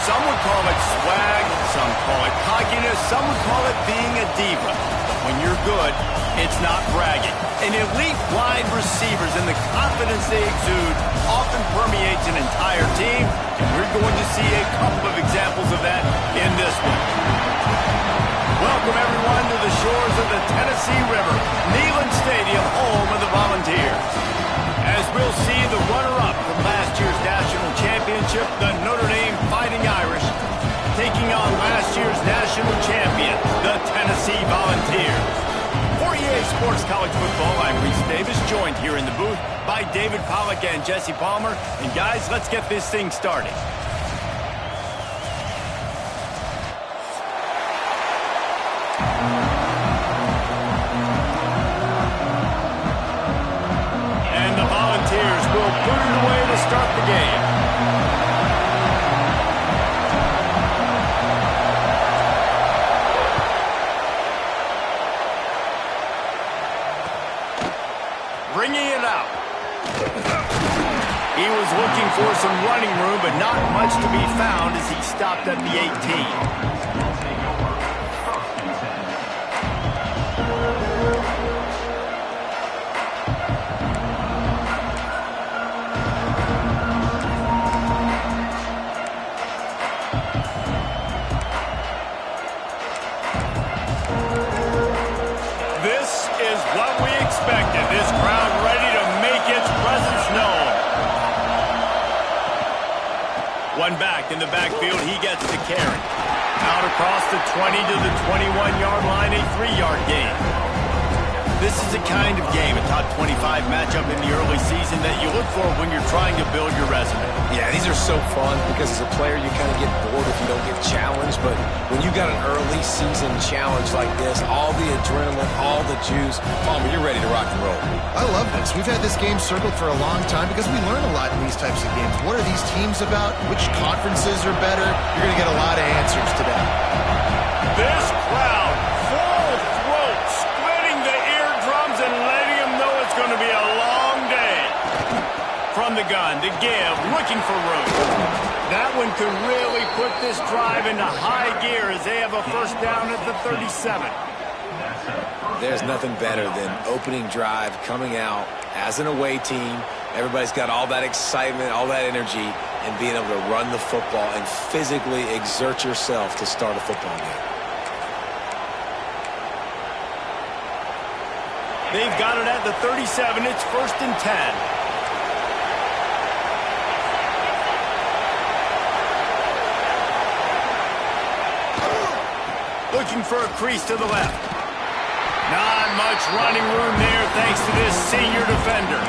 Some would call it swag, some call it cockiness, some would call it being a diva. But when you're good, it's not bragging. An elite wide receivers and the confidence they exude often permeates an entire team, and we're going to see a couple of examples of that in this one. Welcome, everyone, to the shores of the Tennessee River, Neyland Stadium, home of the Volunteers. As we'll see the runner-up from last year's national championship, the Notre Dame Fighting Irish, taking on last year's national champion, the Tennessee Volunteers. For EA Sports College Football, I'm Reese Davis, joined here in the booth by David Pollack and Jesse Palmer. And guys, let's get this thing started. And the Volunteers will put it away to start the game. Bringing it out. He was looking for some running room, but not much to be found as he stopped at the 18. This is what we expected. This crowd ready to make its presence known. One back in the backfield. He gets the carry. Out across the 20 to the 21-yard line, a 3-yard gain. This is the kind of game, a top 25 matchup in the early season, that you look for when you're trying to build your resume. Yeah, these are so fun because as a player, you kind of get bored if you don't get challenged. But when you got an early season challenge like this, all the adrenaline, all the juice, Palmer, you're ready to rock and roll. I love this. We've had this game circled for a long time because we learn a lot in these types of games. What are these teams about? Which conferences are better? You're going to get a lot of answers today. This crowd, full throat, splitting the eardrums and letting them know it's going to be a long day. From the gun, to give, looking for room. That one could really put this drive into high gear as they have a first down at the 37. There's nothing better than opening drive, coming out as an away team. Everybody's got all that excitement, all that energy, and being able to run the football and physically exert yourself to start a football game. They've got it at the 37. It's 1st and 10. Looking for a crease to the left. Not much running room there thanks to this senior defender.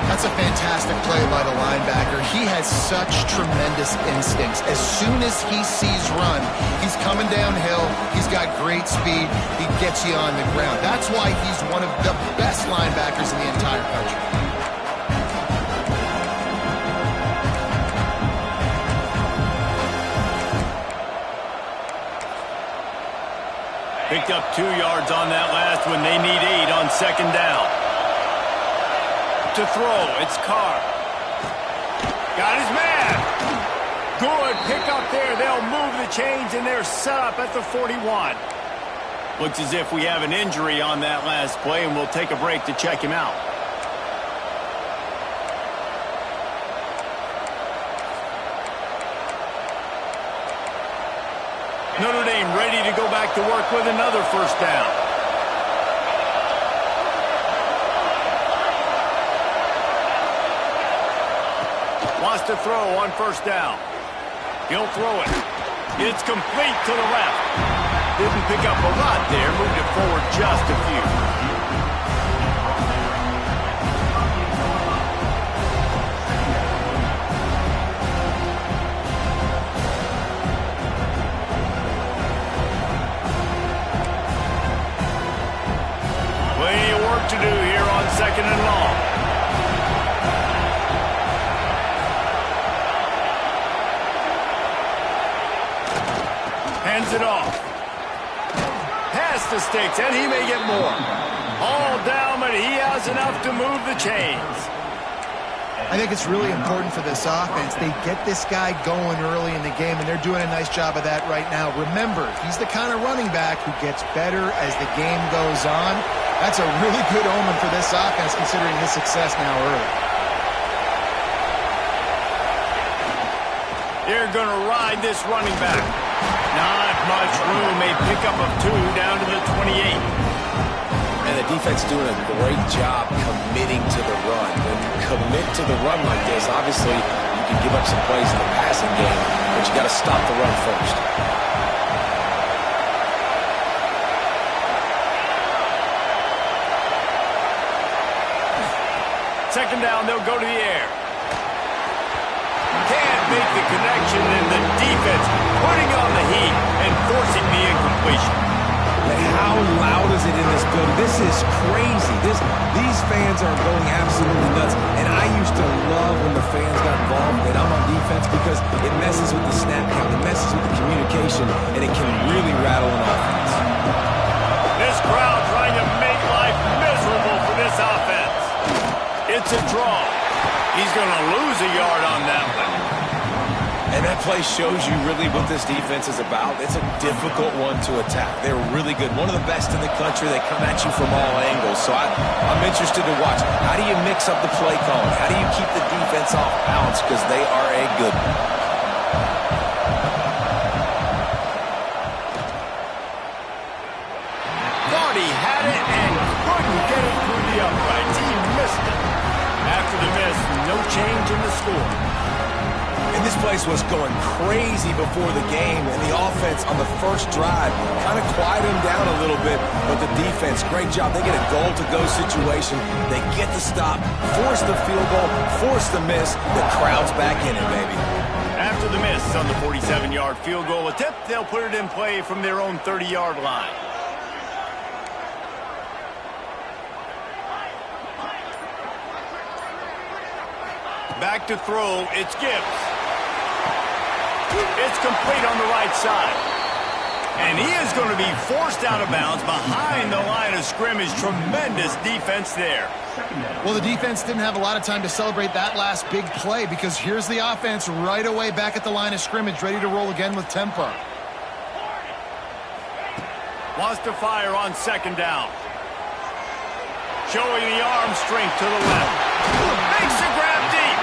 That's a fantastic play by the linebacker. He has such tremendous instincts. As soon as he sees run, he's coming downhill. He's got great speed. He gets you on the ground. That's why he's one of the best linebackers in the entire country. Picked up 2 yards on that last one. They need 8 on 2nd down. To throw, it's Carr. Got his man. Good pick up there. They'll move the chains, and they're set up at the 41. Looks as if we have an injury on that last play, and we'll take a break to check him out. Notre Dame ready to go back to work with another first down. Wants to throw on first down. He'll throw it. It's complete to the left. Didn't pick up a lot there. Moved it forward just a few. To do here on 2nd and long. Hands it off. Past the sticks, and he may get more. All down, but he has enough to move the chains. I think it's really important for this offense. They get this guy going early in the game, and they're doing a nice job of that right now. Remember, he's the kind of running back who gets better as the game goes on. That's a really good omen for this offense, considering his success now early. They're going to ride this running back. Not much room. A pickup of 2 down to the 28. And the defense doing a great job committing to the run. When you commit to the run like this, obviously you can give up some plays in the passing game, but you got to stop the run first. Second down, they'll go to the air. Can't make the connection, and the defense putting on the heat and forcing the incompletion. How loud is it in this building? This is crazy. These fans are going absolutely nuts. And I used to love when the fans got involved and I'm on defense because it messes with the snap count, it messes with the communication, and it can really rattle an offense. This crowd trying to make life miserable for this offense. It's a draw. He's going to lose a yard on that one. And that play shows you really what this defense is about. It's a difficult one to attack. They're really good. One of the best in the country. They come at you from all angles. So I'm interested to watch. How do you mix up the play calling? How do you keep the defense off balance? Because they are a good one. Thought he had it and couldn't get it through the uprights. He missed it. After the miss, no change in the score. And this place was going crazy before the game, and the offense on the first drive kind of quieted them down a little bit, but the defense, great job. They get a goal-to-go situation. They get the stop, force the field goal, force the miss. The crowd's back in it, baby. After the miss on the 47-yard field goal attempt, they'll put it in play from their own 30-yard line. Back to throw, it's Gibbs. It's complete on the right side. And he is going to be forced out of bounds behind the line of scrimmage. Tremendous defense there. Well, the defense didn't have a lot of time to celebrate that last big play because here's the offense right away back at the line of scrimmage, ready to roll again with tempo. Wants to fire on second down. Showing the arm strength to the left. Makes the grab deep.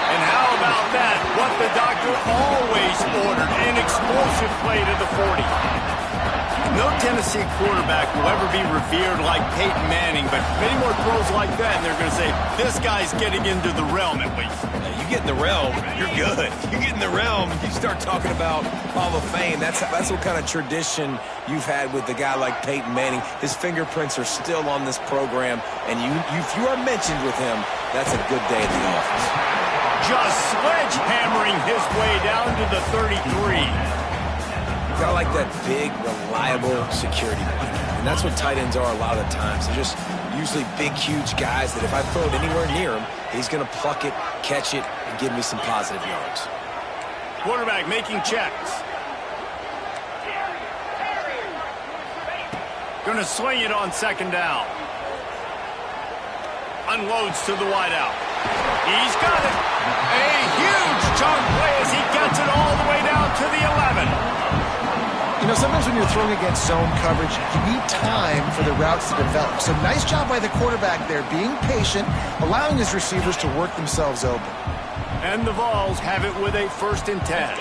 And how about that? What the doctor always ordered, an explosive play to the 40. No Tennessee quarterback will ever be revered like Peyton Manning, but many more throws like that, and they're going to say, this guy's getting into the realm at least. You get in the realm, you're good. You get in the realm, you start talking about Hall of Fame. That's what kind of tradition you've had with a guy like Peyton Manning. His fingerprints are still on this program, and if you are mentioned with him, that's a good day at the office. Just sledgehammering his way down to the 33. Got like that big, reliable security blanket. And that's what tight ends are a lot of the times. They're just usually big, huge guys that if I throw it anywhere near him, he's going to pluck it, catch it, and give me some positive yards. Quarterback making checks. Going to swing it on second down. Unloads to the wideout. He's got it. A huge chunk play as he gets it all the way down to the 11. You know, sometimes when you're throwing against zone coverage, you need time for the routes to develop. So nice job by the quarterback there, being patient, allowing his receivers to work themselves open. And the Vols have it with a 1st and 10.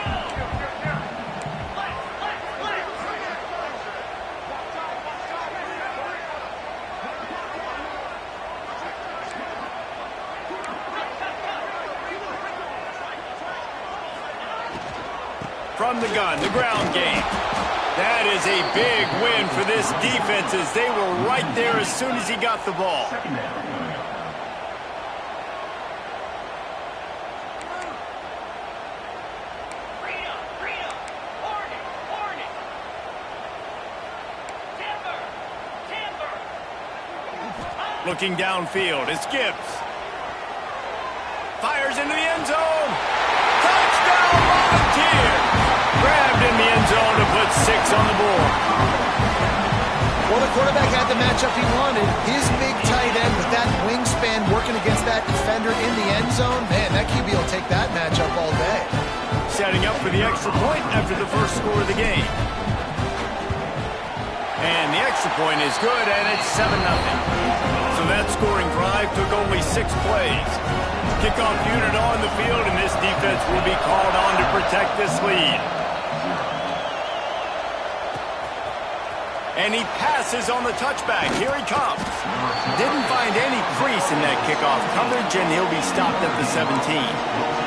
From the gun, the ground game. That is a big win for this defense as they were right there as soon as he got the ball. Looking downfield, it's Gibbs. Fires into the end zone. Touchdown, Volunteers! Grabbed in the end zone to put 6 on the board. Well, the quarterback had the matchup he wanted. His big tight end with that wingspan working against that that defender in the end zone, man, that QB will take that matchup all day. Setting up for the extra point after the first score of the game. And the extra point is good, and it's 7-0. So that scoring drive took only 6 plays. Kickoff unit on the field, and this defense will be called on to protect this lead. And he passes on the touchback. Here he comes. Didn't find any crease in that kickoff coverage, and he'll be stopped at the 17.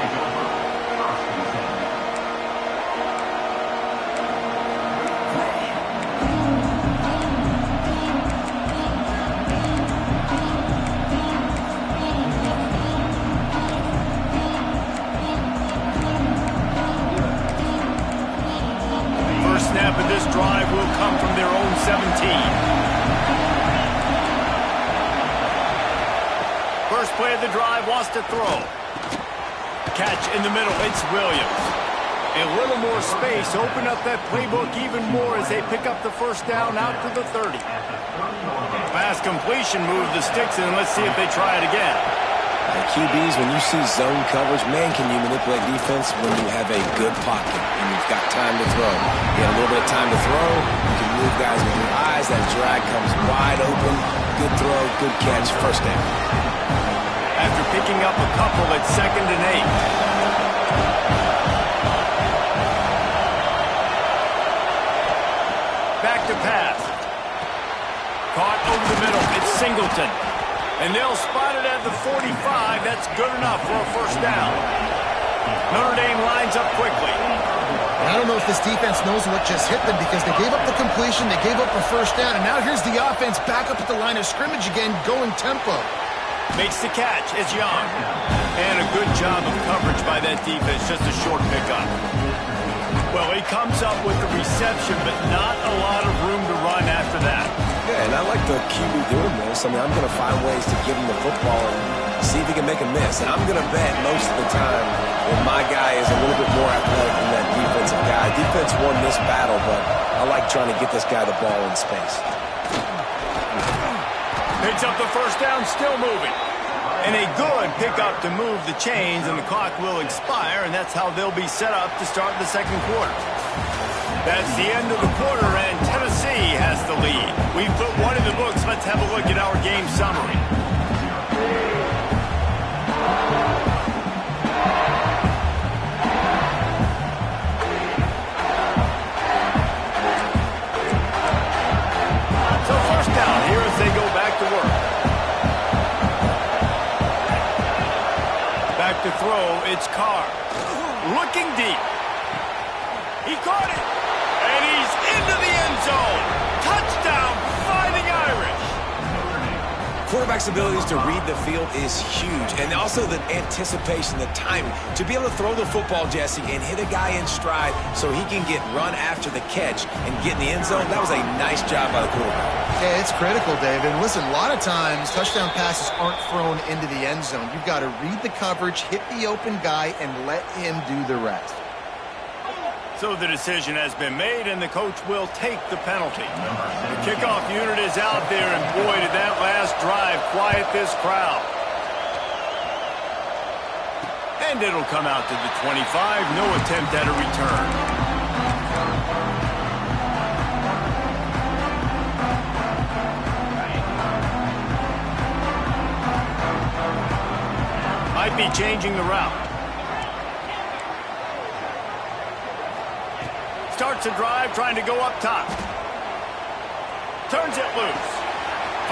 Snap of this drive will come from their own 17. First play of the drive, wants to throw. Catch in the middle, it's Williams. A little more space, open up that playbook even more as they pick up the first down out to the 30. Fast completion, move the sticks in, and let's see if they try it again. QBs, when you see zone coverage, man, can you manipulate defense when you have a good pocket and you've got time to throw. You have a little bit of time to throw. You can move guys with your eyes. That drag comes wide open. Good throw, good catch, first down. After picking up a couple at 2nd and 8. Back to pass. Caught over the middle. It's Singleton. And they'll spot it at the 45. That's good enough for a first down. Notre Dame lines up quickly. I don't know if this defense knows what just hit them because they gave up the completion, they gave up a first down, and now here's the offense back up at the line of scrimmage again, going tempo. Makes the catch. It's Young. And a good job of coverage by that defense. Just a short pickup. Well, he comes up with the reception, but not a lot of room to run after that. Yeah, and I like the QB doing this. I mean, I'm going to find ways to give him the football and see if he can make a miss. And I'm going to bet most of the time that my guy is a little bit more athletic than that defensive guy. Defense won this battle, but I like trying to get this guy the ball in space. Picks up the first down, still moving. And a good pickup to move the chains, and the clock will expire, and that's how they'll be set up to start the second quarter. That's the end of the quarter, and Tennessee has the lead. We've put one in the books. Let's have a look at our game summary. So first down here as they go back to work. Back to throw, it's Carr. Looking deep. He caught it. And he's into the end zone. Touchdown, Fighting Irish. Quarterback's abilities to read the field is huge. And also the anticipation, the timing. To be able to throw the football, Jesse, and hit a guy in stride so he can get run after the catch and get in the end zone, that was a nice job by the quarterback. Yeah, it's critical, David. Listen, a lot of times touchdown passes aren't thrown into the end zone. You've got to read the coverage, hit the open guy, and let him do the rest. So the decision has been made, and the coach will take the penalty. The kickoff unit is out there, and boy, did that last drive quiet this crowd. And it'll come out to the 25. No attempt at a return. Might be changing the route. Starts a drive, trying to go up top. Turns it loose.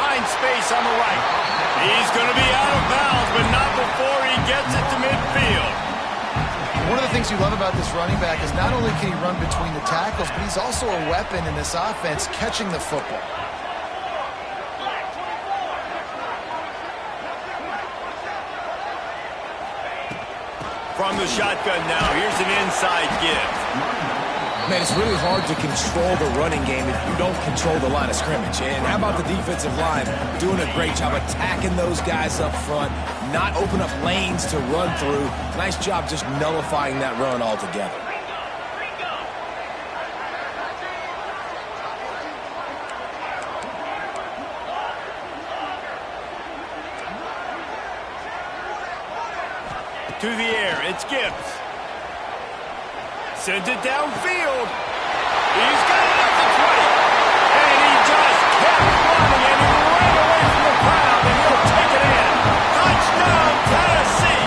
Finds space on the right. He's going to be out of bounds, but not before he gets it to midfield. One of the things you love about this running back is not only can he run between the tackles, but he's also a weapon in this offense catching the football. From the shotgun now, here's an inside give. Man, it's really hard to control the running game if you don't control the line of scrimmage. And how about the defensive line doing a great job attacking those guys up front, not open up lanes to run through. Nice job just nullifying that run altogether. To the air, it's Gibbs. Sends it downfield. He's got it at the 20. And he just kept running, and he ran away from the crowd, and he'll take it in. Touchdown, Tennessee!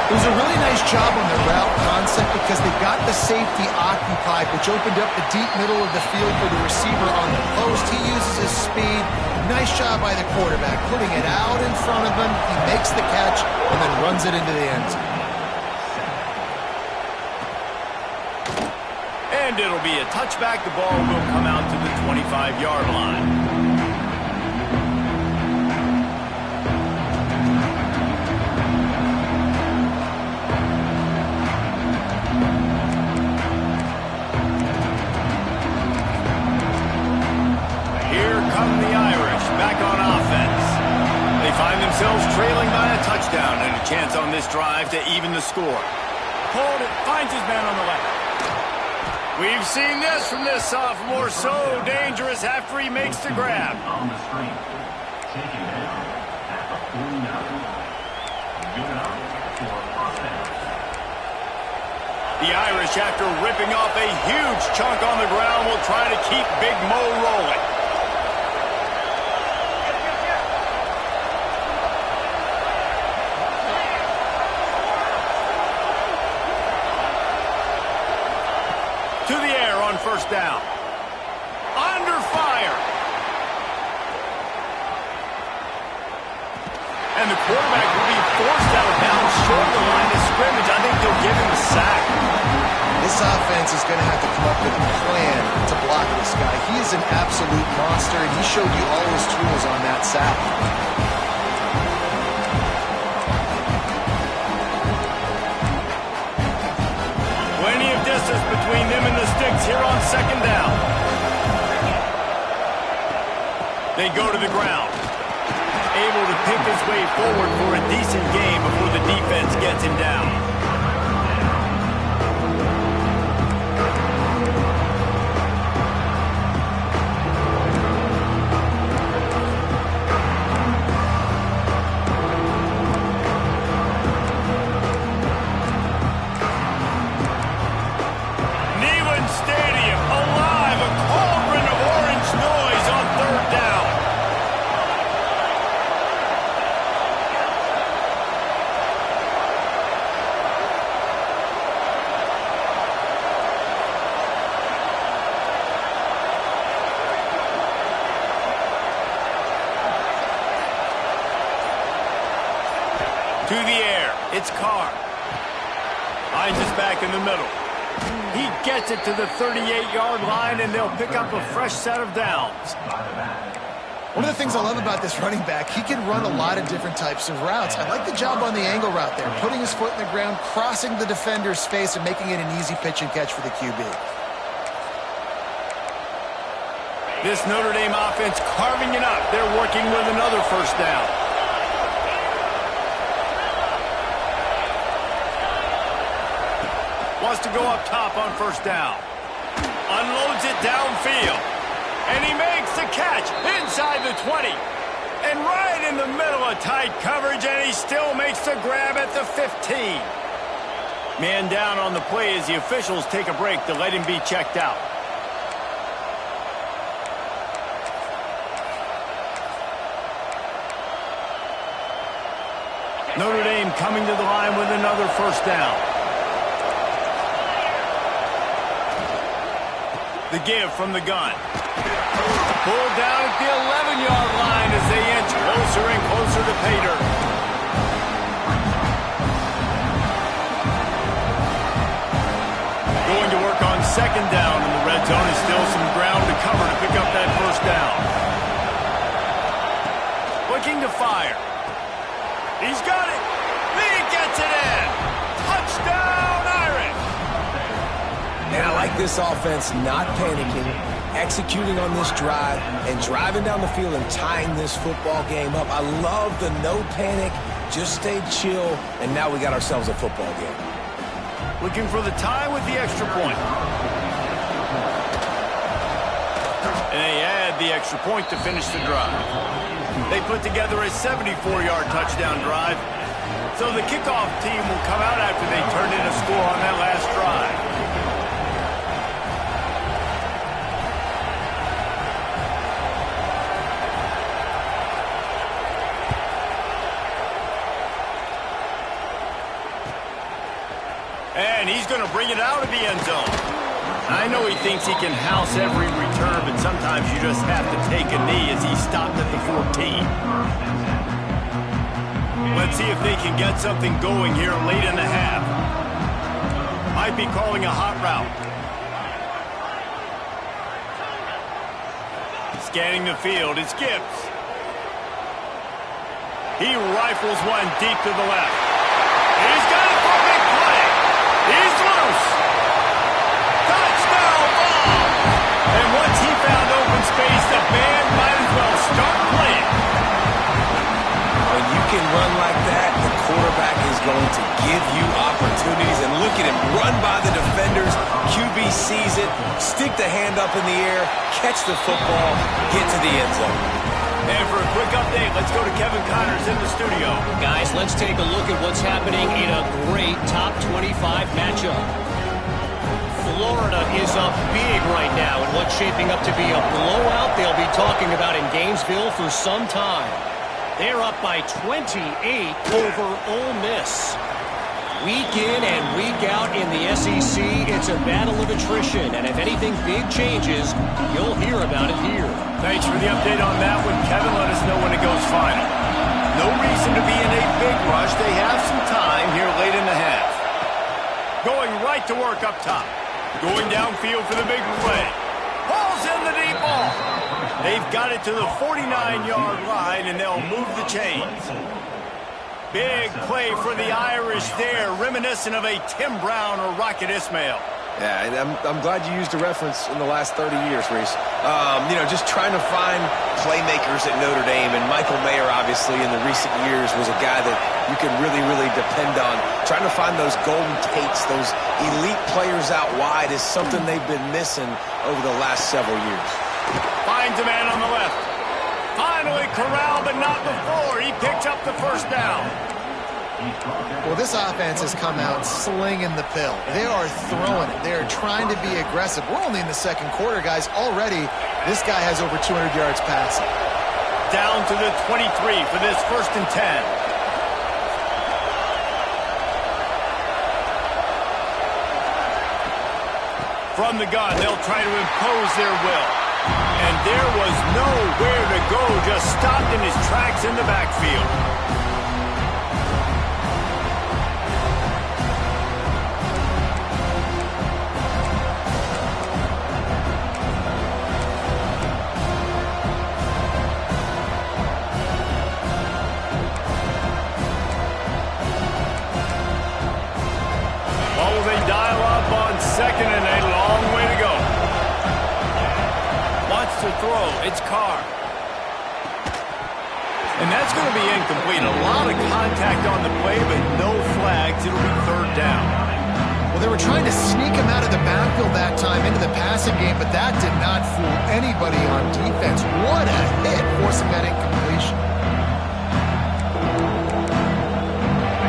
It was a really nice job on the route concept because they got the safety occupied, which opened up the deep middle of the field for the receiver on the post. He uses his speed. Nice job by the quarterback, putting it out in front of him. He makes the catch and then runs it into the end zone. And it'll be a touchback. The ball will come out to the 25-yard line. Themselves trailing by a touchdown and a chance on this drive to even the score. Hold it, finds his man on the left. We've seen this from this sophomore, so dangerous after he makes the grab. On the screen, taking it at the 49. Good enough for offense. The Irish, after ripping off a huge chunk on the ground, will try to keep Big Mo rolling. To the air on first down. Under fire. And the quarterback will be forced out of bounds short of the line of scrimmage. I think they'll give him a sack. This offense is going to have to come up with a plan to block this guy. He is an absolute monster, and he showed you all his tools on that sack. Between them and the sticks here on second down. They go to the ground. Able to pick his way forward for a decent game before the defense gets him down. To the air, it's Carr. Hines is back in the middle. He gets it to the 38-yard line, and they'll pick up a fresh set of downs. One of the things I love about this running back, he can run a lot of different types of routes. I like the job on the angle route there, putting his foot in the ground, crossing the defender's face, and making it an easy pitch and catch for the QB. This Notre Dame offense carving it up. They're working with another first down. Wants to go up top on first down. Unloads it downfield. And he makes the catch inside the 20. And right in the middle of tight coverage, and he still makes the grab at the 15. Man down on the play as the officials take a break to let him be checked out. Notre Dame coming to the line with another first down. The give from the gun. Pulled down at the 11-yard line as they inch closer and closer to pay dirt. Going to work on second down in the red zone. Is still some ground to cover to pick up that first down. Looking to fire. He's got it. He gets it in. Touchdown, Irish. And I like this offense not panicking, executing on this drive, and driving down the field and tying this football game up. I love the no panic, just stay chill, and now we got ourselves a football game. Looking for the tie with the extra point. And they add the extra point to finish the drive. They put together a 74-yard touchdown drive. So the kickoff team will come out after they turned in a score on that last drive. And he's going to bring it out of the end zone. I know he thinks he can house every return, but sometimes you just have to take a knee as he stopped at the 14. Let's see if they can get something going here late in the half. Might be calling a hot route. Scanning the field, it's Gibbs. He rifles one deep to the left. He's got it for a big play. He's loose. Touchdown ball. And once he found open space, the band might as well start playing. When you can run like that, the quarterback is going to give you opportunities. And look at him run by the defenders. QB sees it, stick the hand up in the air, catch the football, get to the end zone. And for a quick update, let's go to Kevin Connors in the studio. Guys, let's take a look at what's happening in a great top 25 matchup. Florida is up big right now in what's shaping up to be a blowout they'll be talking about in Gainesville for some time. They're up by 28 over Ole Miss. Week in and week out in the SEC, it's a battle of attrition, and if anything big changes, you'll hear about it here. Thanks for the update on that one, Kevin. Let us know when it goes final. No reason to be in a big rush. They have some time here late in the half. Going right to work up top. Going downfield for the big play. Ball's in the deep ball. They've got it to the 49-yard line, and they'll move the chains. Big play for the Irish there, reminiscent of a Tim Brown or Rocket Ismail. Yeah, and I'm glad you used a reference in the last 30 years, Reese. You know, just trying to find playmakers at Notre Dame, and Michael Mayer, obviously, in the recent years was a guy that you can really, really depend on. Trying to find those golden Tates, those elite players out wide is something they've been missing over the last several years. Finds a man on the left. Finally corralled, but not before. He picks up the first down. Well, this offense has come out slinging the pill. They are throwing it. They are trying to be aggressive. We're only in the second quarter, guys. Already, this guy has over 200 yards passing. Down to the 23 for this 1st and 10. From the gun, they'll try to impose their will. And there was nowhere to go, just stopped in his tracks in the backfield. Oh, they dial up on second and a long way to go. Wants to throw. It's Carr. And that's going to be incomplete. A lot of contact on the play, but no flags. It'll be 3rd down. Well, they were trying to sneak him out of the backfield that time into the passing game, but that did not fool anybody on defense. What a hit, forcing that incompletion.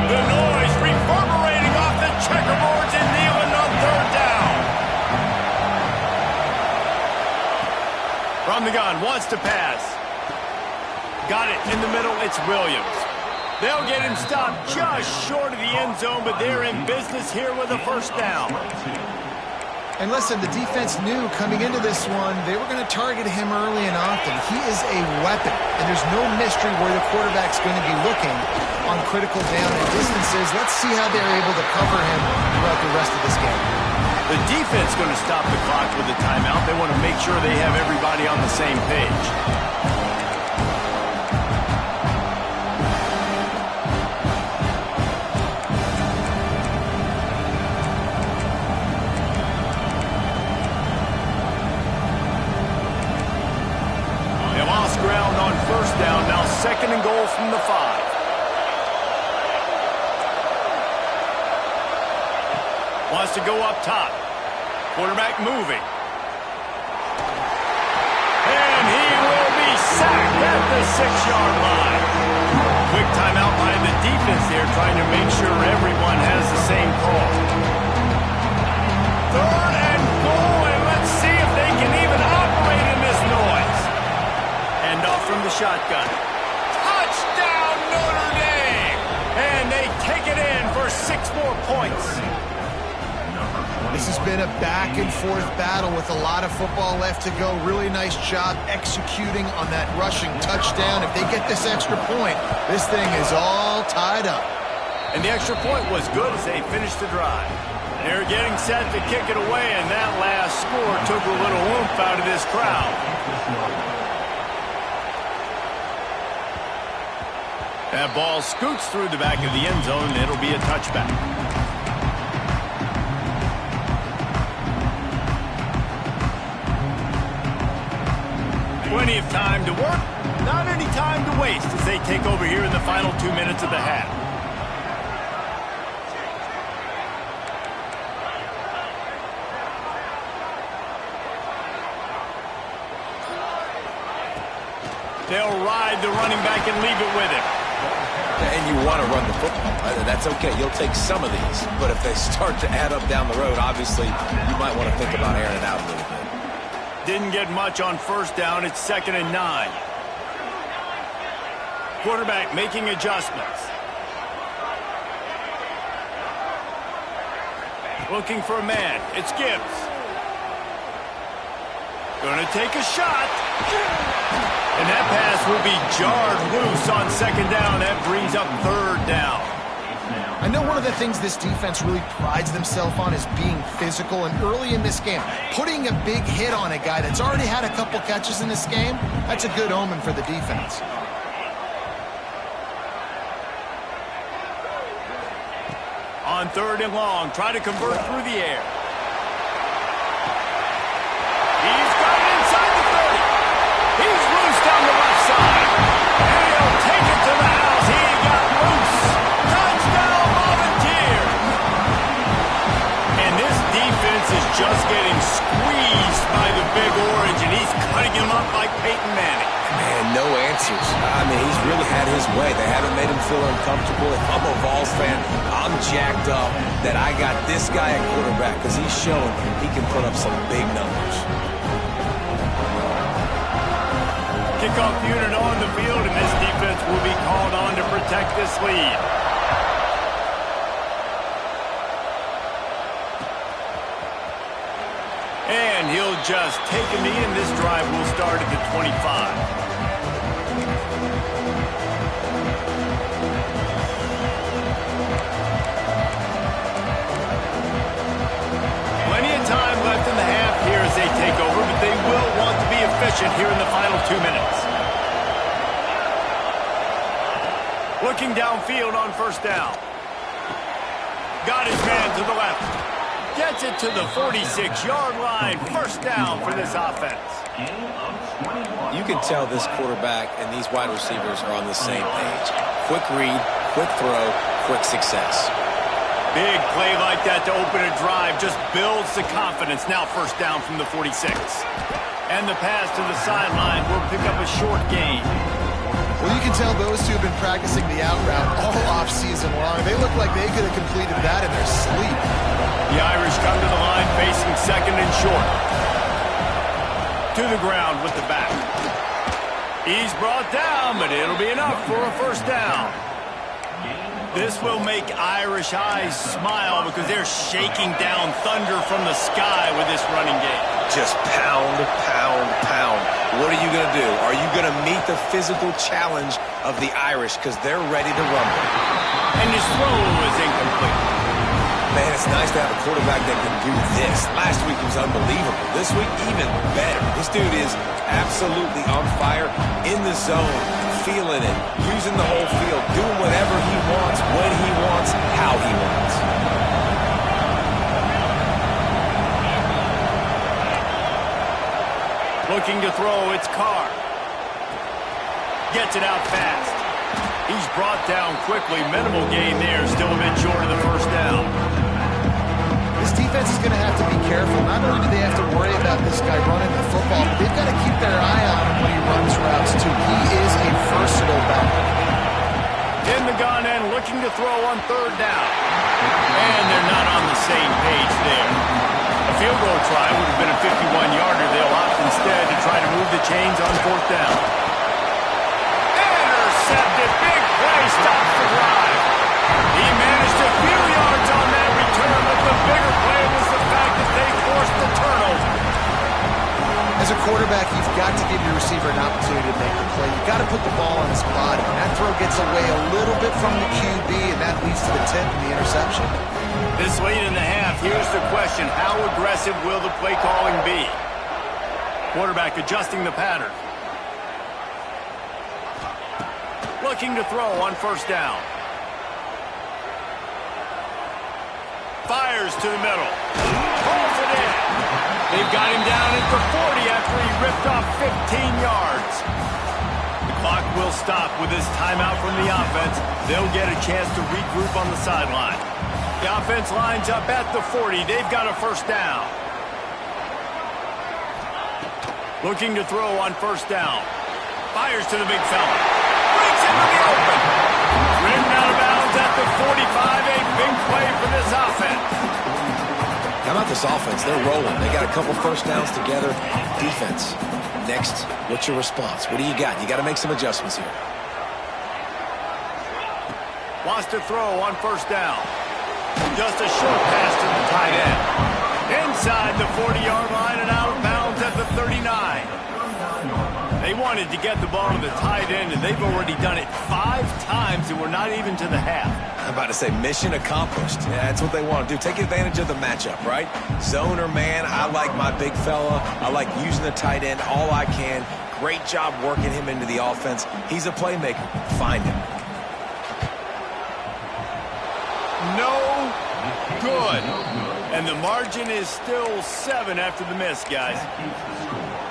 The noise reverberating off the checkerboards and kneeling on 3rd down. From the gun, wants to pass. Got it in the middle, it's Williams. They'll get him stopped just short of the end zone, but they're in business here with a 1st down. And listen, the defense knew coming into this one, they were going to target him early and often. He is a weapon, and there's no mystery where the quarterback's going to be looking on critical down and distances. Let's see how they're able to cover him throughout the rest of this game. The defense is going to stop the clock with a timeout. They want to make sure they have everybody on the same page. They lost ground on 1st down. Now 2nd and goal from the 5. Wants to go up top. Quarterback moving. And he will be sacked at the 6-yard line. Quick timeout by the defense there trying to make sure everyone has the same call. 3rd and goal, and let's see if they can even operate in this noise. And off from the shotgun. Touchdown, Notre Dame! And they take it in for 6 more points. This has been a back-and-forth battle with a lot of football left to go. Really nice job executing on that rushing touchdown. If they get this extra point, this thing is all tied up. And the extra point was good as they finished the drive. They're getting set to kick it away, and that last score took a little oomph out of this crowd. That ball scoots through the back of the end zone, and it'll be a touchback. Plenty of time to work, not any time to waste as they take over here in the final 2 minutes of the half. They'll ride the running back and leave it with him. And you want to run the football. That's okay. You'll take some of these. But if they start to add up down the road, obviously, you might want to think about airing it out a little bit. Didn't get much on 1st down. It's 2nd and 9. Quarterback making adjustments. Looking for a man. It's Gibbs. Gonna take a shot. And that pass will be jarred loose on 2nd down. That brings up 3rd down. I know one of the things this defense really prides themselves on is being physical, and early in this game, putting a big hit on a guy that's already had a couple catches in this game, that's a good omen for the defense. On 3rd and long, try to convert through the air. He's got it inside the 30. He's loose down the left side. And he'll take it to the house. He got loose. Touchdown, Volunteer. And this defense is just getting squeezed by the Big Orange, and he's cutting him up like Peyton Manning. Man, no answers. I mean, he's really had his way. They haven't made him feel uncomfortable. If I'm a Vols fan, I'm jacked up that I got this guy at quarterback because he's shown he can put up some big numbers. Kickoff unit on the field, and this defense will be called on to protect this lead. And he'll just take a knee, and this drive will start at the 25. Time left in the half here as they take over, but they will want to be efficient here in the final 2 minutes. Looking downfield on 1st down. Got his man to the left. Gets it to the 46-yard line. 1st down for this offense. You can tell this quarterback and these wide receivers are on the same page. Quick read, quick throw, quick success. Big play like that to open a drive just builds the confidence. Now 1st down from the 46. And the pass to the sideline will pick up a short gain. Well, you can tell those two have been practicing the out route all offseason long. They look like they could have completed that in their sleep. The Irish come to the line facing 2nd and short. To the ground with the back. He's brought down, but it'll be enough for a 1st down. This will make Irish eyes smile because they're shaking down thunder from the sky with this running game. Just pound, pound, pound. What are you going to do? Are you going to meet the physical challenge of the Irish because they're ready to rumble? And his throw is incomplete. Man, it's nice to have a quarterback that can do this. Last week was unbelievable. This week, even better. This dude is absolutely on fire, in the zone, feeling it, using the whole field, doing whatever he wants, when he wants, how he wants. Looking to throw, it's Carr. Gets it out fast. He's brought down quickly. Minimal gain there, still a bit short of the 1st down. This defense is going to have to be careful. Not only do they have to worry about this guy running the football, but they've got to keep their eye on him when he runs routes, too. He is a versatile back. In the gun and looking to throw on third down. And they're not on the same page there. A field goal try would have been a 51-yarder. They'll opt instead to try to move the chains on fourth down. Intercepted. Big play. Stops the drive. He managed a few yards on that return, but the bigger play was the fact that they forced the turnover. As a quarterback, you've got to give your receiver an opportunity to make the play. You've got to put the ball on his body. And that throw gets away a little bit from the QB, and that leads to the tip and the interception. This late in the half, here's the question. How aggressive will the play calling be? Quarterback adjusting the pattern. Looking to throw on first down. Fires to the middle. Pulls it in. They've got him down at the 40 after he ripped off 15 yards. The clock will stop with this timeout from the offense. They'll get a chance to regroup on the sideline. The offense lines up at the 40. They've got a first down. Looking to throw on first down. Fires to the big fella. Breaks into the open. Ridden out of bounds at the 45. A big play for this offense. How about this offense? They're rolling. They got a couple first downs together. Defense. Next, what's your response? What do you got? You got to make some adjustments here. Wants to throw on first down. Just a short pass to the tight end. Inside the 40-yard line and out of bounds at the 39. They wanted to get the ball to the tight end, and they've already done it 5 times, and we're not even to the half. I'm about to say mission accomplished. Yeah, that's what they want to do. Take advantage of the matchup, right? Zone or man, I like my big fella. I like using the tight end all I can. Great job working him into the offense. He's a playmaker. Find him. No good. And the margin is still 7 after the miss, guys.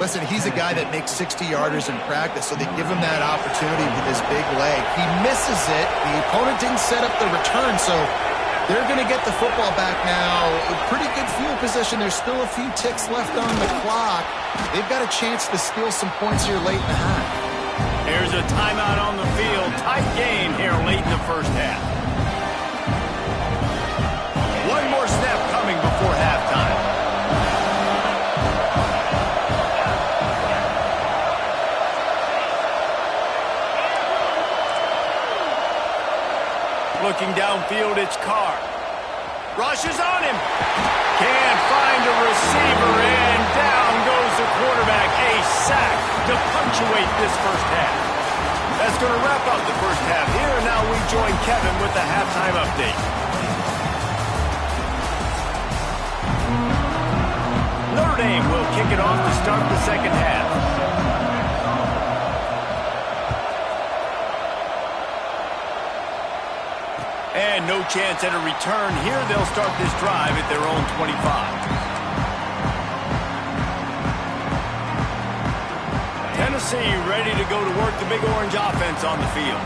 Listen, he's a guy that makes 60-yarders in practice, so they give him that opportunity with his big leg. He misses it. The opponent didn't set up the return, so they're going to get the football back now. A pretty good field position. There's still a few ticks left on the clock. They've got a chance to steal some points here late in the half. Here's a timeout on the field. Tight game here late in the first half. One more snap coming before halftime. Looking downfield, it's Carr. Rushes on him. Can't find a receiver, and down goes the quarterback. A sack to punctuate this first half. That's going to wrap up the first half here. Now we join Kevin with the halftime update. Notre Dame will kick it off to start the second half. And no chance at a return here. They'll start this drive at their own 25. Tennessee ready to go to work the Big Orange offense on the field.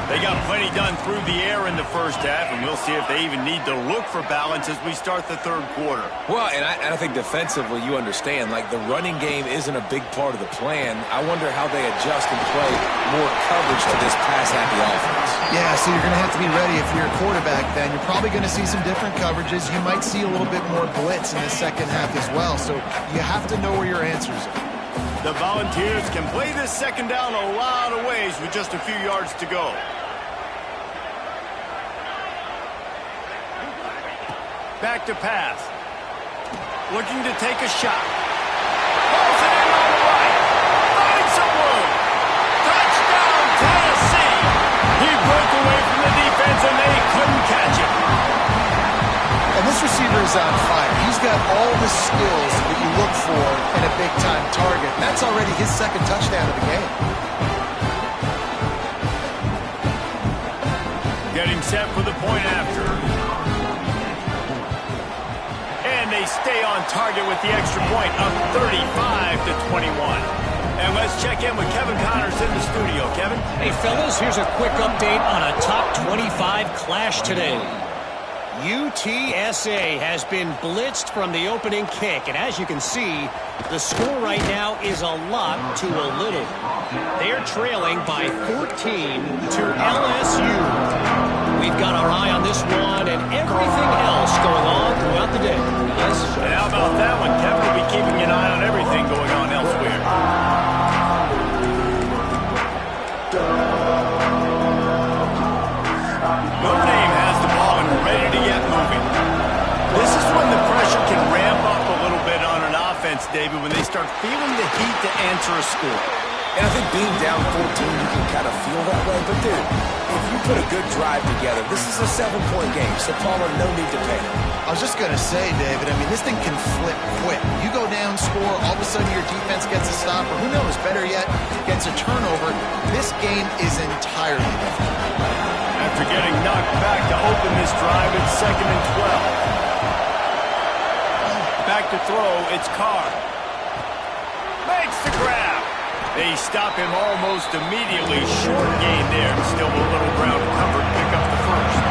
They got plenty done through the air in the first half, and we'll see if they even need to look for balance as we start the third quarter. Well, and I think defensively, you understand, like the running game isn't a big part of the plan. I wonder how they adjust and play more coverage to this pass-happy offense. Yeah, so you're going to have to be ready if you're a quarterback then. You're probably going to see some different coverages. You might see a little bit more blitz in the second half as well, so you have to know where your answers are. The Volunteers can play this second down a lot of ways with just a few yards to go. Back to pass. Looking to take a shot. Pulls it in on the right. Finds some room. Touchdown, Tennessee. He broke away from the defense and they couldn't catch him. And this receiver is on fire. He's got all the skills that you look for in a big-time target. That's already his second touchdown of the game. Getting set for the point after. And they stay on target with the extra point, up 35-21. And let's check in with Kevin Connors in the studio. Kevin? Hey, fellas, here's a quick update on a top 25 clash today. UTSA has been blitzed from the opening kick, and as you can see, the score right now is a lot to a little. They're trailing by 14 to LSU. We've got our eye on this one and everything else going on throughout the day. Yes? And how about that one? Kevin will be keeping an eye on everything going on elsewhere. Notre Dame has the ball and ready to get moving. This is when the pressure can ramp up a little bit on an offense, David, when they start feeling the heat to answer a score. And I think being down 14, you can kind of feel that way. But, dude, if you put a good drive together, this is a 7-point game. So, Paula, no need to panic. I was just going to say, David, I mean, this thing can flip quick. You go down, score, all of a sudden your defense gets a stop, or who knows, better yet, gets a turnover. This game is entirely different. After getting knocked back to open this drive, it's 2nd and 12. Back to throw, it's Carr. Makes the grab. They stop him almost immediately. Short gain there. Still a little ground covered. Pick up the first.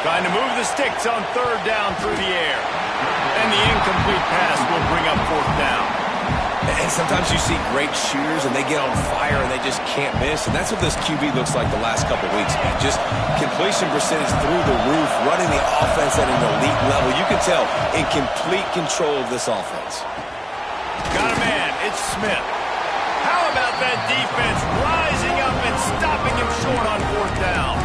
Trying to move the sticks on 3rd down through the air. And the incomplete pass will bring up 4th down. And sometimes you see great shooters, and they get on fire, and they just can't miss. And that's what this QB looks like the last couple weeks, man. Just completion percentage through the roof, running the offense at an elite level. You can tell in complete control of this offense. Got a man. It's Smith. How about that defense rising up and stopping him short on 4th down?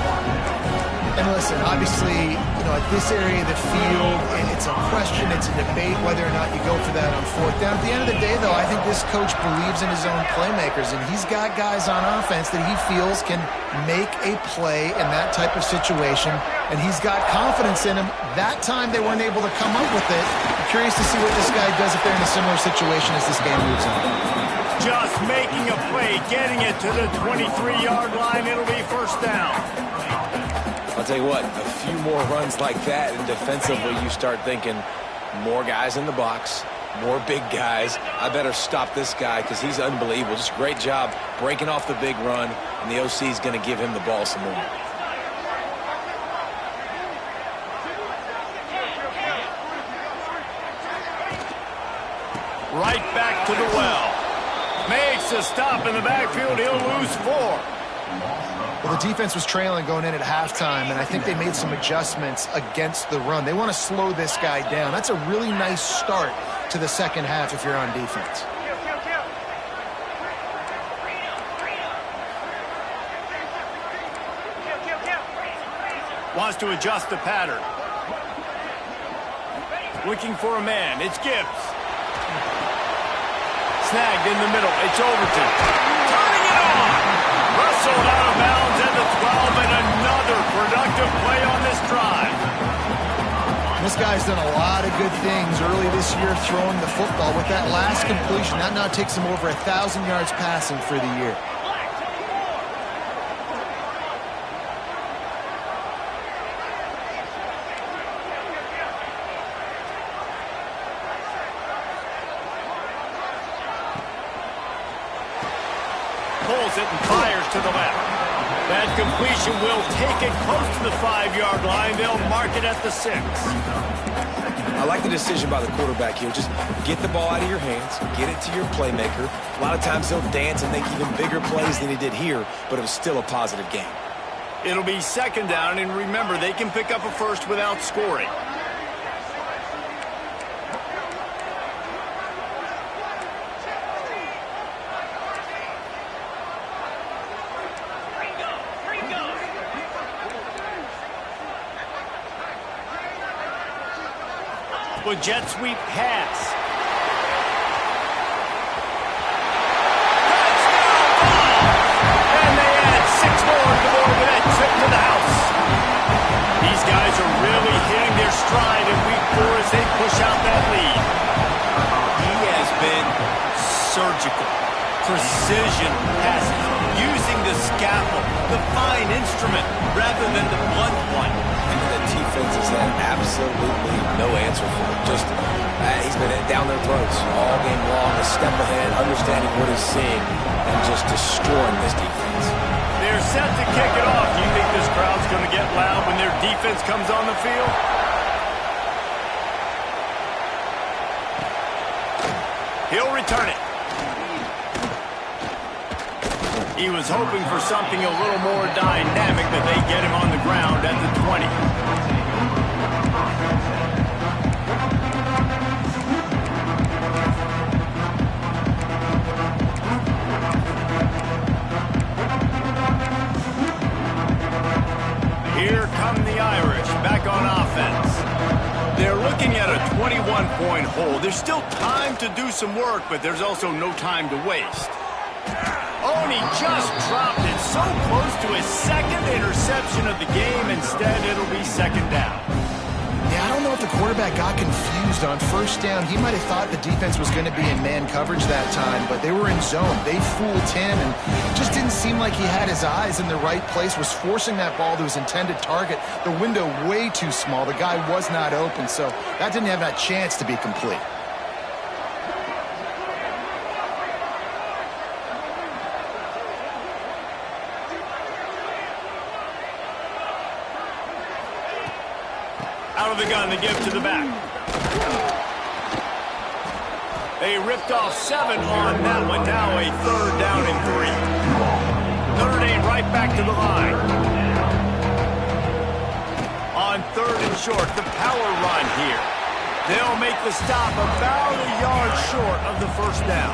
And listen, obviously, at this area of the field, it's a question, it's a debate whether or not you go for that on 4th down. At the end of the day, though, I think this coach believes in his own playmakers, and he's got guys on offense that he feels can make a play in that type of situation, and he's got confidence in him. That time they weren't able to come up with it. I'm curious to see what this guy does if they're in a similar situation as this game moves on. Just making a play, getting it to the 23-yard line. It'll be 1st down. I'll tell you what, a few more runs like that, and defensively you start thinking more guys in the box, more big guys. I better stop this guy because he's unbelievable. Just great job breaking off the big run, and the OC is going to give him the ball some more. Right back to the well. Makes a stop in the backfield. He'll lose 4. Well, the defense was trailing going in at halftime, and I think they made some adjustments against the run. They want to slow this guy down. That's a really nice start to the second half if you're on defense. Wants to adjust the pattern. Looking for a man. It's Gibbs. Snagged in the middle. It's Overton. Turning it on. Wrestled out of bounds at the 12, and another productive play on this drive. This guy's done a lot of good things early this year throwing the football. With that last completion, that now takes him over 1,000 yards passing for the year. Pulls it and fires to the left. That completion will take it close to the 5-yard line. They'll mark it at the 6. I like the decision by the quarterback here. Just get the ball out of your hands, get it to your playmaker. A lot of times he'll dance and make even bigger plays than he did here, but it was still a positive game. It'll be 2nd down, and remember, they can pick up a first without scoring. With jet sweep pass. And they add 6 more to the board with that trip to the house. These guys are really hitting their stride in week 4 as they push out that lead. He has been surgical. Precision passes. Using the scalpel, the fine instrument, rather than the blunt one. And the defense has had absolutely no answer for it. Just, he's been down their throats all game long, a step ahead, understanding what he's seeing, and just destroying this defense. They're They're set to kick it off. Do you think this crowd's going to get loud when their defense comes on the field? He'll return it. He was hoping for something a little more dynamic, that they get him on the ground at the 20. Here come the Irish, back on offense. They're looking at a 21-point hole. There's still time to do some work, but there's also no time to waste. Oh, and he just dropped it so close to his second interception of the game. Instead, it'll be second down. Yeah, I don't know if the quarterback got confused on first down. He might have thought the defense was going to be in man coverage that time, but they were in zone. They fooled Tenn, and it just didn't seem like he had his eyes in the right place, was forcing that ball to his intended target. The window way too small. The guy was not open, so that didn't have that chance to be complete. Out of the gun to give to the back. They ripped off 7 on that one. Now a third down and 3. Notre Dame right back to the line. On third and short, the power run here. They'll make the stop about a yard short of the first down.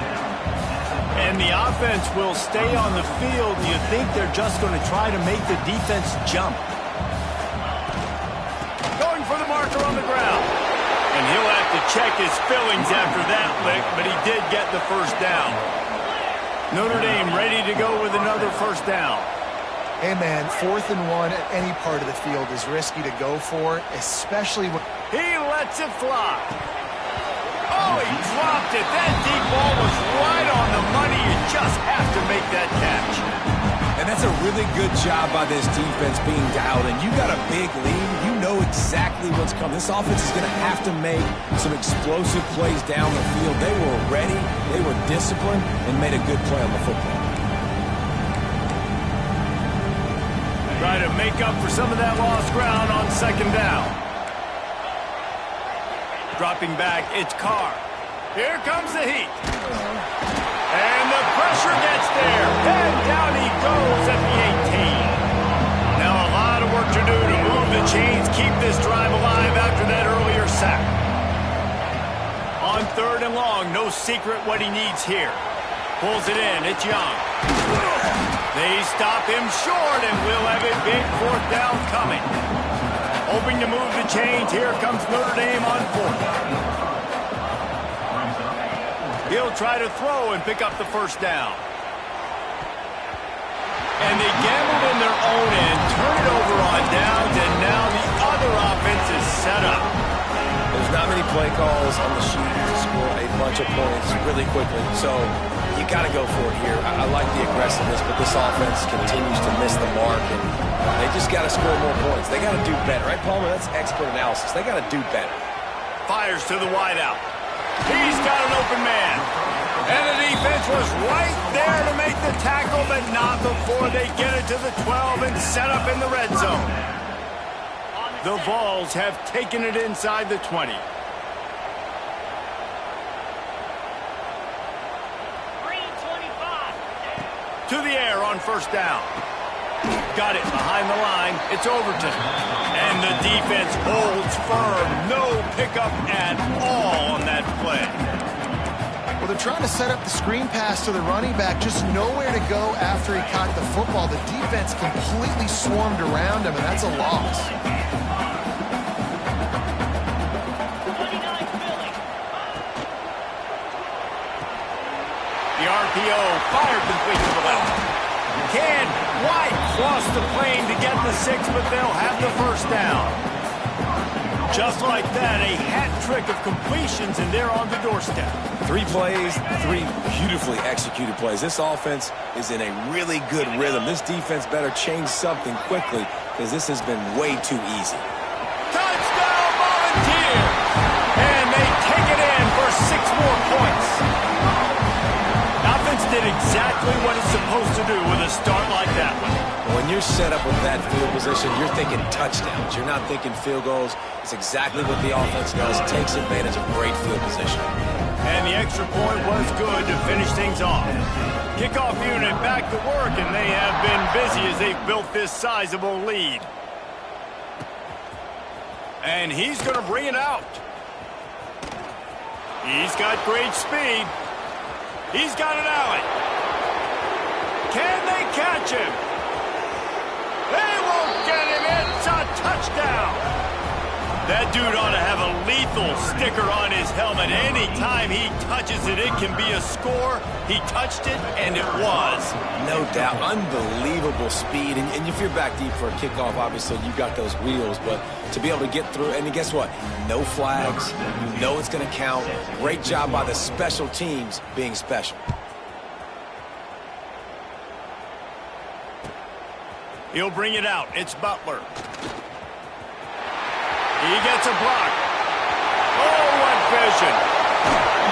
And the offense will stay on the field. Do you think they're just going to try to make the defense jump? For the marker on the ground. And he'll have to check his fillings after that lick, but he did get the first down. Notre Dame ready to go with another first down. Hey, man, 4th and 1 at any part of the field is risky to go for, especially when... He lets it fly. Oh, he dropped it. That deep ball was right on the money. You just have to make that catch. And that's a really good job by this defense being dialed in. You got a big lead. You know exactly what's coming. This offense is going to have to make some explosive plays down the field. They were ready, they were disciplined, and made a good play on the football. Try to make up for some of that lost ground on second down. Dropping back, it's Carr. Here comes the heat. And the pressure gets there. And down he goes at the 18. Now a lot of work to do to move the chains, keep this drive alive after that earlier sack. On third and long, no secret what he needs here. Pulls it in, it's Young. They stop him short, and we'll have a big fourth down coming. Hoping to move the chains, here comes Notre Dame on fourth. He'll try to throw and pick up the first down. And they gambled in their own end, turn it over on downs, and now the other offense is set up. There's not many play calls on the sheet to score a bunch of points really quickly, so you got to go for it here. I like the aggressiveness, but this offense continues to miss the mark, and they just got to score more points. They got to do better, right, Palmer? That's expert analysis. They got to do better. Fires to the wideout. He's got an open man. And the defense was right there to make the tackle, but not before they get it to the 12 and set up in the red zone. The Vols have taken it inside the 20. To the air on first down. Got it behind the line. It's Overton. And the defense holds firm. No pickup at all on that play. Well, they're trying to set up the screen pass to the running back. Just nowhere to go after he caught the football. The defense completely swarmed around him, and that's a loss. The RPO fired complete to the left. Can White cross the plane to get the 6, but they'll have the first down. Just like that, a hat trick of completions, and they're on the doorstep. 3 plays, 3 beautifully executed plays. This offense is in a really good rhythm. This defense better change something quickly, because this has been way too easy. Touchdown, Volunteers! And they take it in for 6 more points. Offense did exactly what it's supposed to do with a start like that one. When you're set up with that field position, you're thinking touchdowns. You're not thinking field goals. It's exactly what the offense does. Takes advantage of great field position. And the extra point was good to finish things off. Kickoff unit back to work, and they have been busy as they've built this sizable lead. And he's going to bring it out. He's got great speed. He's got an alley. Can they catch him? They won't get him. It's a touchdown. That dude ought to have a lethal sticker on his helmet. Anytime he touches it, it can be a score. He touched it, and it was. No doubt. Unbelievable speed. And if you're back deep for a kickoff, obviously you got those wheels. But to be able to get through, and guess what? No flags. You know it's going to count. Great job by the special teams being special. He'll bring it out. It's Butler. He gets a block. Oh, what vision.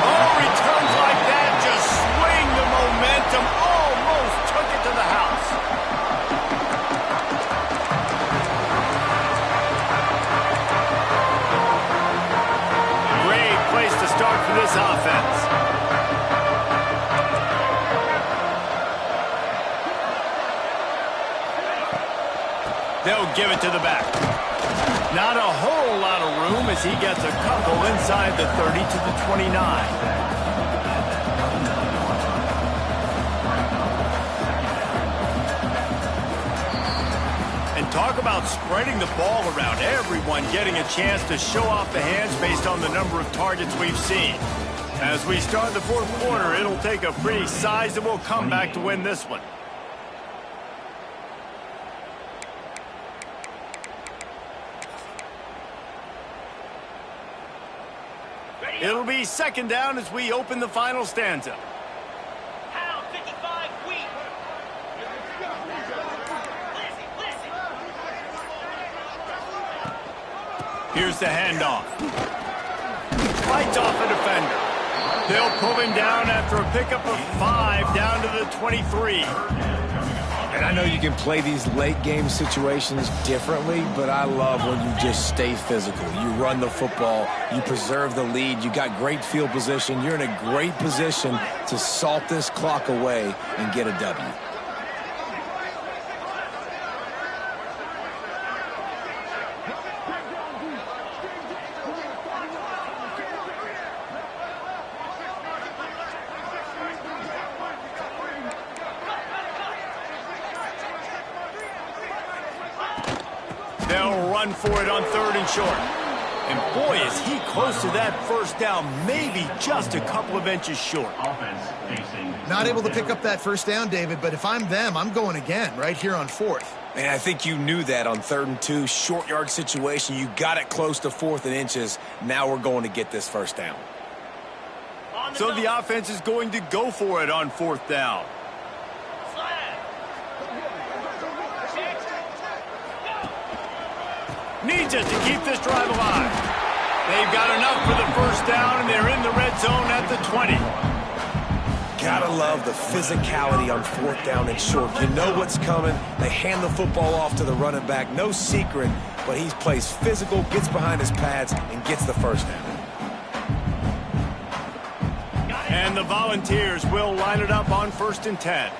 Oh, returns like that just swing the momentum. Almost took it to the house. Great place to start for this offense. They'll give it to the back. Not a whole lot of room as he gets a couple inside the 30 to the 29. And talk about spreading the ball around. Everyone getting a chance to show off the hands based on the number of targets we've seen. As we start the fourth quarter, it'll take a pretty sizable comeback to win this one. It'll be second down as we open the final stanza. Pound 55 wheat. Here's the handoff. Fights off a defender. They'll pull him down after a pickup of 5 down to the 23. And I know you can play these late game situations differently, but I love when you just stay physical. You run the football, you preserve the lead, you got great field position, you're in a great position to salt this clock away and get a W. They'll run for it on 3rd and short. And boy, is he close to that first down, maybe just a couple of inches short. Offense facing. Not able to pick up that first down, David, but if I'm them, I'm going again right here on 4th. And I think you knew that on 3rd and 2, short yard situation. You got it close to 4th and inches. Now we're going to get this first down. So the offense is going to go for it on 4th down. Needs it to keep this drive alive. They've got enough for the first down, and they're in the red zone at the 20. Gotta love the physicality on 4th down and short. You know what's coming. They hand the football off to the running back. No secret, but he plays physical, gets behind his pads, and gets the first down. And the Volunteers will line it up on 1st and 10.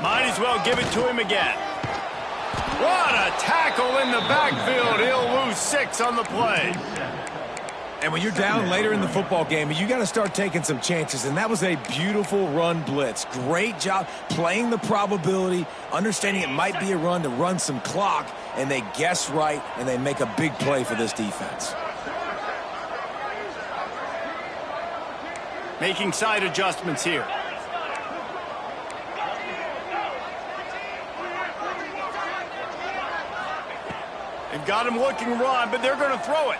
Might as well give it to him again. What a tackle in the backfield. He'll lose 6 on the play. And when you're down later in the football game, you got to start taking some chances, and that was a beautiful run blitz. Great job playing the probability, understanding it might be a run to run some clock, and they guess right, and they make a big play for this defense. Making side adjustments here. They've got him looking run, but they're going to throw it.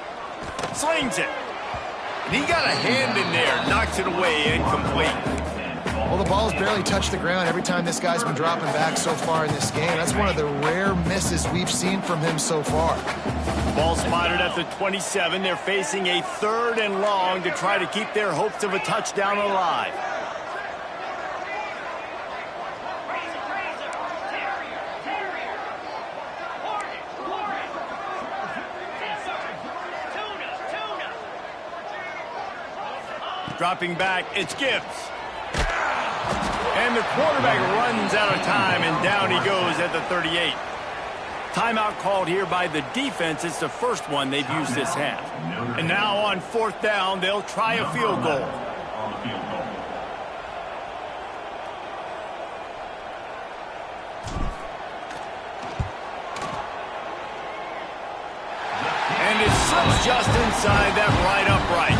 Slings it. And he got a hand in there, knocks it away, incomplete. Well, the ball's barely touched the ground every time this guy's been dropping back so far in this game. That's one of the rare misses we've seen from him so far. Ball spotted at the 27. They're facing a 3rd and long to try to keep their hopes of a touchdown alive. Dropping back, it's Gibbs. And the quarterback runs out of time, and down he goes at the 38. Timeout called here by the defense. It's the first one they've used this half. And now on 4th down, they'll try a field goal. And it slips just inside that right upright.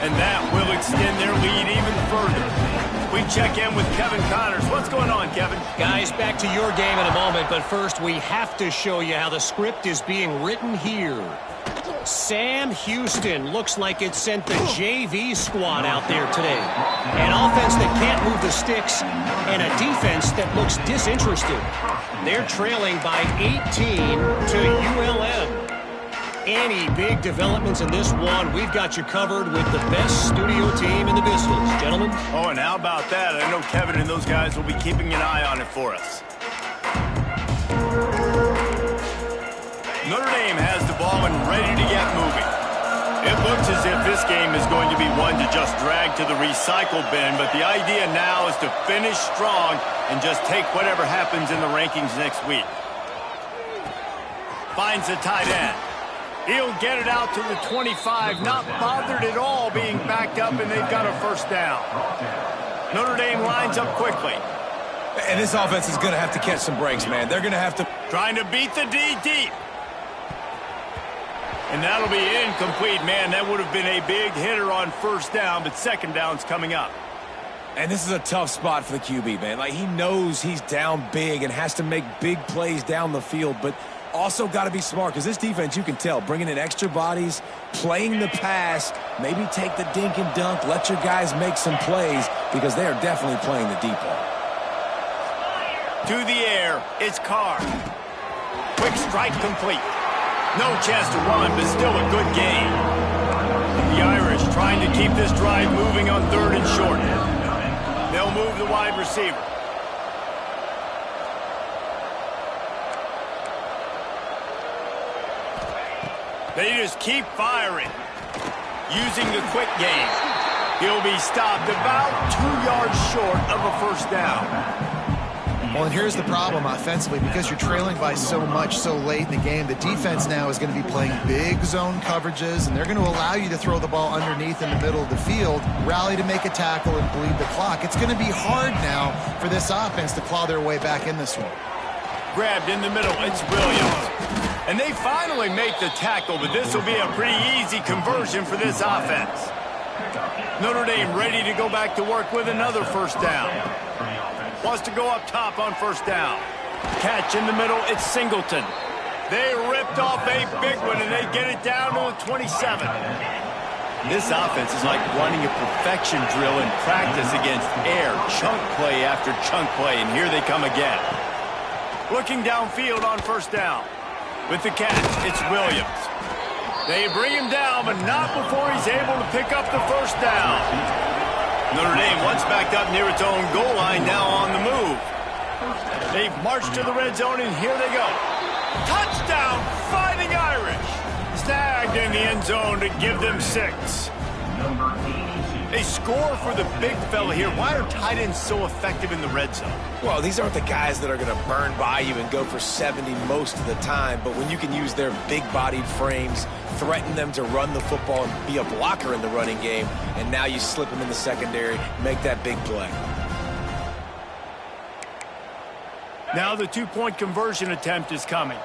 And that will extend their lead even further. We check in with Kevin Connors. What's going on, Kevin? Guys, back to your game in a moment, but first we have to show you how the script is being written here. Sam Houston looks like it sent the JV squad out there today. An offense that can't move the sticks and a defense that looks disinterested. They're trailing by 18 to ULM. Any big developments in this one, we've got you covered with the best studio team in the business. Gentlemen? Oh, and how about that? I know Kevin and those guys will be keeping an eye on it for us. Notre Dame has the ball and ready to get moving. It looks as if this game is going to be one to just drag to the recycle bin, but the idea now is to finish strong and just take whatever happens in the rankings next week. Finds the tight end. He'll get it out to the 25, not bothered at all being backed up, and they've got a 1st down. Notre Dame lines up quickly. And this offense is going to have to catch some breaks, man. They're going to have to... Trying to beat the D deep. And that'll be incomplete, man. That would have been a big hitter on 1st down, but 2nd down's coming up. And this is a tough spot for the QB, man. Like, he knows he's down big and has to make big plays down the field, but also got to be smart, because this defense, you can tell, bringing in extra bodies, playing the pass, maybe take the dink and dunk, let your guys make some plays, because they are definitely playing the deep ball. To the air, it's Carr. Quick strike complete. No chance to run, but still a good game. The Irish trying to keep this drive moving on 3rd and short. They'll move the wide receiver. They just keep firing. Using the quick game. He'll be stopped about 2 yards short of a 1st down. Well, and here's the problem offensively. Because you're trailing by so much so late in the game, the defense now is going to be playing big zone coverages, and they're going to allow you to throw the ball underneath in the middle of the field, rally to make a tackle, and bleed the clock. It's going to be hard now for this offense to claw their way back in this one. Grabbed in the middle, it's Williams. And they finally make the tackle, but this will be a pretty easy conversion for this offense. Notre Dame ready to go back to work with another 1st down. Wants to go up top on 1st down. Catch in the middle, it's Singleton. They ripped off a big one, and they get it down to the 27. This offense is like running a perfection drill in practice against air. Chunk play after chunk play, and here they come again. Looking downfield on 1st down. With the catch, it's Williams. They bring him down, but not before he's able to pick up the 1st down. Notre Dame once backed up near its own goal line, now on the move. They've marched to the red zone, and here they go. Touchdown, Fighting Irish. Snagged in the end zone to give them 6. They score for the big fella here. Why are tight ends so effective in the red zone? Well, these aren't the guys that are going to burn by you and go for 70 most of the time, but when you can use their big-bodied frames, threaten them to run the football and be a blocker in the running game, and now you slip them in the secondary, make that big play. Now the 2-point conversion attempt is coming.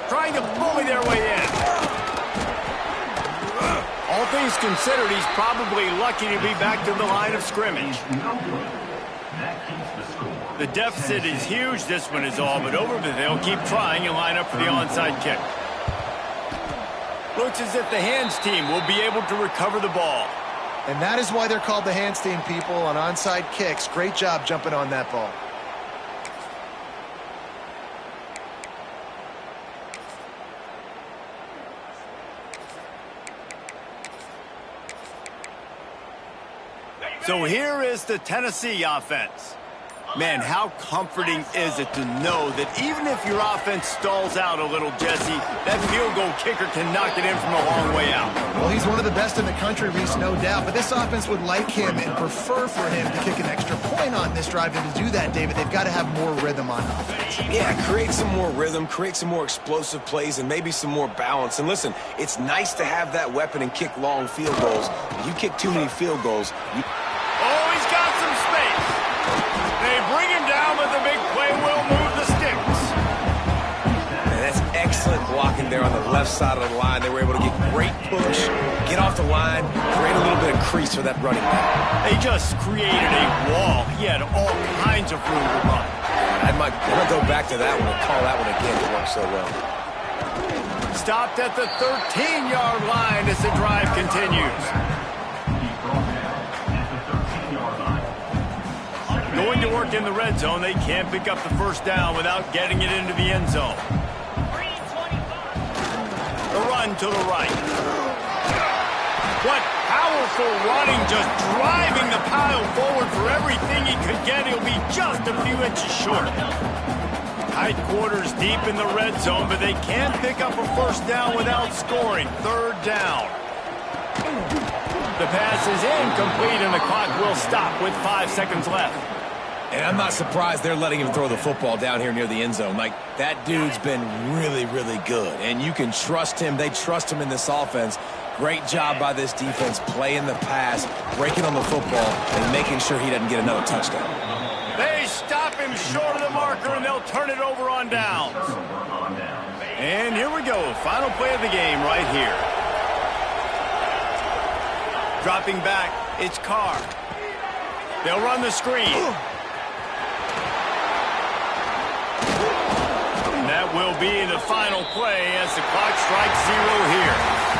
Trying to bully their way in. All things considered, he's probably lucky to be back to the line of scrimmage. The deficit is huge, this one is all, but over, but they'll keep trying and line up for the onside kick. Looks as if the hands team will be able to recover the ball. And that is why they're called the hands team, people, on onside kicks. Great job jumping on that ball. So here is the Tennessee offense. Man, how comforting is it to know that even if your offense stalls out a little, Jesse, that field goal kicker can knock it in from a long way out. Well, he's one of the best in the country, Reese, no doubt. But this offense would like him and prefer for him to kick an extra point on this drive. And to do that, David, they've got to have more rhythm on offense. Yeah, create some more rhythm, create some more explosive plays, and maybe some more balance. And listen, it's nice to have that weapon and kick long field goals. You kick too many field goals. Oh, he's got some space. They bring him down, but the big play will move the sticks. Man, that's excellent blocking there on the left side of the line. They were able to get great push, get off the line, create a little bit of crease for that running back. They just created a wall. He had all kinds of room to run. I might go back to that one and call that one again. It worked so well. Stopped at the 13-yard line as the drive continues. Going to work in the red zone. They can't pick up the first down without getting it into the end zone. The run to the right. What powerful running, just driving the pile forward for everything he could get. He'll be just a few inches short. Tight quarters deep in the red zone, but they can't pick up a first down without scoring. Third down. The pass is incomplete, and the clock will stop with 5 seconds left. And I'm not surprised they're letting him throw the football down here near the end zone. Like, that dude's been really, really good. And you can trust him. They trust him in this offense. Great job by this defense playing the pass, breaking on the football, and making sure he doesn't get another touchdown. They stop him short of the marker, and they'll turn it over on downs. And here we go. Final play of the game right here. Dropping back, it's Carr. They'll run the screen. And that will be the final play as the clock strikes 0 here.